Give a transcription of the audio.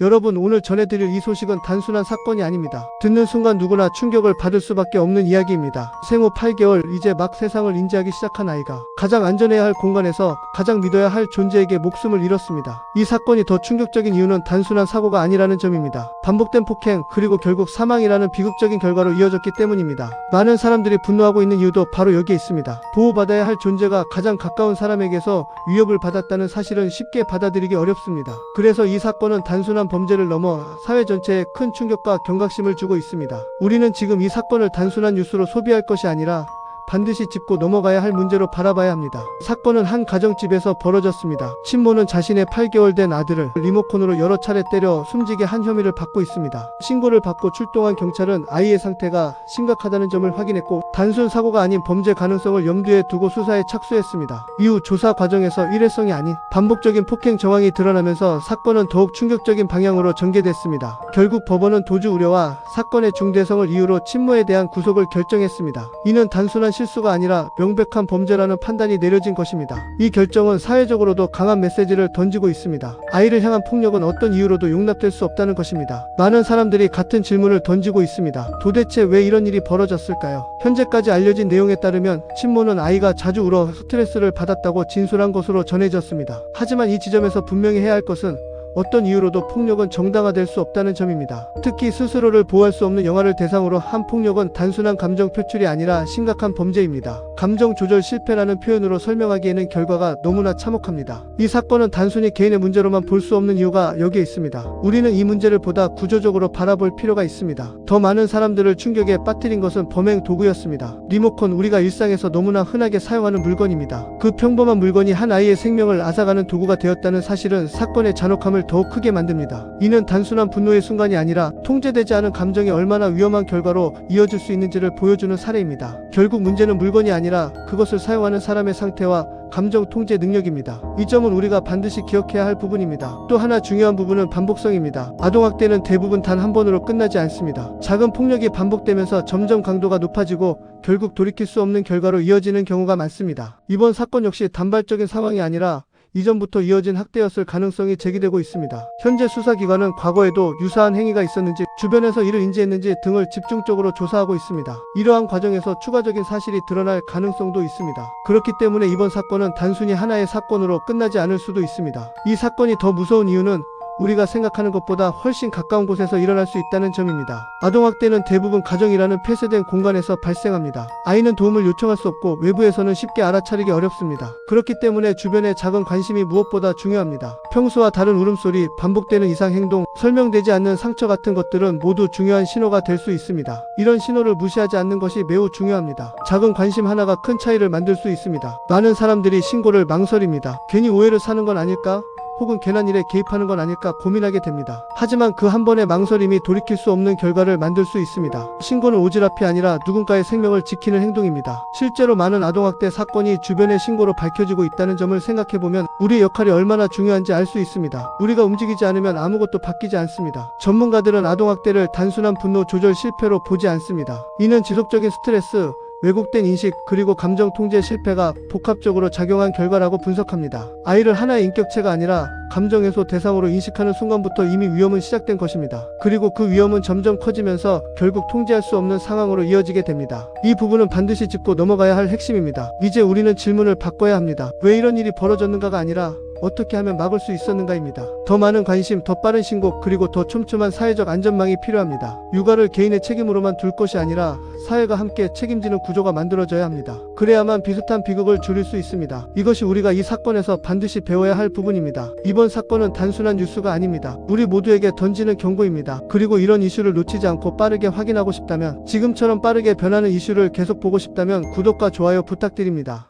여러분, 오늘 전해드릴 이 소식은 단순한 사건이 아닙니다. 듣는 순간 누구나 충격을 받을 수밖에 없는 이야기입니다. 생후 8개월, 이제 막 세상을 인지하기 시작한 아이가 가장 안전해야 할 공간에서 가장 믿어야 할 존재에게 목숨을 잃었습니다. 이 사건이 더 충격적인 이유는 단순한 사고가 아니라는 점입니다. 반복된 폭행, 그리고 결국 사망이라는 비극적인 결과로 이어졌기 때문입니다. 많은 사람들이 분노하고 있는 이유도 바로 여기에 있습니다. 보호받아야 할 존재가 가장 가까운 사람에게서 위협을 받았다는 사실은 쉽게 받아들이기 어렵습니다. 그래서 이 사건은 단순한 범죄를 넘어 사회 전체에 큰 충격과 경각심을 주고 있습니다. 우리는 지금 이 사건을 단순한 뉴스로 소비할 것이 아니라 반드시 짚고 넘어가야 할 문제로 바라봐야 합니다. 사건은 한 가정집에서 벌어졌습니다. 친모는 자신의 8개월 된 아들을 리모컨으로 여러 차례 때려 숨지게 한 혐의를 받고 있습니다. 신고를 받고 출동한 경찰은 아이의 상태가 심각하다는 점을 확인했고 단순 사고가 아닌 범죄 가능성을 염두에 두고 수사에 착수했습니다. 이후 조사 과정에서 일회성이 아닌 반복적인 폭행 정황이 드러나면서 사건은 더욱 충격적인 방향으로 전개됐습니다. 결국 법원은 도주 우려와 사건의 중대성을 이유로 친모에 대한 구속을 결정했습니다. 이는 단순한 실수가 아니라 명백한 범죄라는 판단이 내려진 것입니다. 이 결정은 사회적으로도 강한 메시지를 던지고 있습니다. 아이를 향한 폭력은 어떤 이유로도 용납될 수 없다는 것입니다. 많은 사람들이 같은 질문을 던지고 있습니다. 도대체 왜 이런 일이 벌어졌을까요? 현재까지 알려진 내용에 따르면 친모는 아이가 자주 울어 스트레스를 받았다고 진술한 것으로 전해졌습니다. 하지만 이 지점에서 분명히 해야 할 것은 어떤 이유로도 폭력은 정당화될 수 없다는 점입니다. 특히 스스로를 보호할 수 없는 영아를 대상으로 한 폭력은 단순한 감정 표출이 아니라 심각한 범죄입니다. 감정 조절 실패라는 표현으로 설명하기에는 결과가 너무나 참혹합니다. 이 사건은 단순히 개인의 문제로만 볼 수 없는 이유가 여기에 있습니다. 우리는 이 문제를 보다 구조적으로 바라볼 필요가 있습니다. 더 많은 사람들을 충격에 빠뜨린 것은 범행 도구였습니다. 리모컨, 우리가 일상에서 너무나 흔하게 사용하는 물건입니다. 그 평범한 물건이 한 아이의 생명을 앗아가는 도구가 되었다는 사실은 사건의 잔혹함을 더욱 크게 만듭니다. 이는 단순한 분노의 순간이 아니라 통제되지 않은 감정이 얼마나 위험한 결과로 이어질 수 있는지를 보여주는 사례입니다. 결국 문제는 물건이 아니라 그것을 사용하는 사람의 상태와 감정 통제 능력입니다. 이 점은 우리가 반드시 기억해야 할 부분입니다. 또 하나 중요한 부분은 반복성입니다. 아동학대는 대부분 단 한 번으로 끝나지 않습니다. 작은 폭력이 반복되면서 점점 강도가 높아지고 결국 돌이킬 수 없는 결과로 이어지는 경우가 많습니다. 이번 사건 역시 단발적인 상황이 아니라 이전부터 이어진 학대였을 가능성이 제기되고 있습니다. 현재 수사기관은 과거에도 유사한 행위가 있었는지, 주변에서 이를 인지했는지 등을 집중적으로 조사하고 있습니다. 이러한 과정에서 추가적인 사실이 드러날 가능성도 있습니다. 그렇기 때문에 이번 사건은 단순히 하나의 사건으로 끝나지 않을 수도 있습니다. 이 사건이 더 무서운 이유는 우리가 생각하는 것보다 훨씬 가까운 곳에서 일어날 수 있다는 점입니다. 아동학대는 대부분 가정이라는 폐쇄된 공간에서 발생합니다. 아이는 도움을 요청할 수 없고 외부에서는 쉽게 알아차리기 어렵습니다. 그렇기 때문에 주변의 작은 관심이 무엇보다 중요합니다. 평소와 다른 울음소리, 반복되는 이상행동, 설명되지 않는 상처 같은 것들은 모두 중요한 신호가 될 수 있습니다. 이런 신호를 무시하지 않는 것이 매우 중요합니다. 작은 관심 하나가 큰 차이를 만들 수 있습니다. 많은 사람들이 신고를 망설입니다. 괜히 오해를 사는 건 아닐까? 혹은 괜한 일에 개입하는 건 아닐까 고민하게 됩니다. 하지만 그 한 번의 망설임이 돌이킬 수 없는 결과를 만들 수 있습니다. 신고는 오지랖이 아니라 누군가의 생명을 지키는 행동입니다. 실제로 많은 아동학대 사건이 주변의 신고로 밝혀지고 있다는 점을 생각해보면 우리의 역할이 얼마나 중요한지 알 수 있습니다. 우리가 움직이지 않으면 아무것도 바뀌지 않습니다. 전문가들은 아동학대를 단순한 분노 조절 실패로 보지 않습니다. 이는 지속적인 스트레스, 왜곡된 인식, 그리고 감정 통제 실패가 복합적으로 작용한 결과라고 분석합니다. 아이를 하나의 인격체가 아니라 감정 해소 대상으로 인식하는 순간부터 이미 위험은 시작된 것입니다. 그리고 그 위험은 점점 커지면서 결국 통제할 수 없는 상황으로 이어지게 됩니다. 이 부분은 반드시 짚고 넘어가야 할 핵심입니다. 이제 우리는 질문을 바꿔야 합니다. 왜 이런 일이 벌어졌는가가 아니라 어떻게 하면 막을 수 있었는가입니다. 더 많은 관심, 더 빠른 신고, 그리고 더 촘촘한 사회적 안전망이 필요합니다. 육아를 개인의 책임으로만 둘 것이 아니라 사회가 함께 책임지는 구조가 만들어져야 합니다. 그래야만 비슷한 비극을 줄일 수 있습니다. 이것이 우리가 이 사건에서 반드시 배워야 할 부분입니다. 이번 사건은 단순한 뉴스가 아닙니다. 우리 모두에게 던지는 경고입니다. 그리고 이런 이슈를 놓치지 않고 빠르게 확인하고 싶다면, 지금처럼 빠르게 변하는 이슈를 계속 보고 싶다면 구독과 좋아요 부탁드립니다.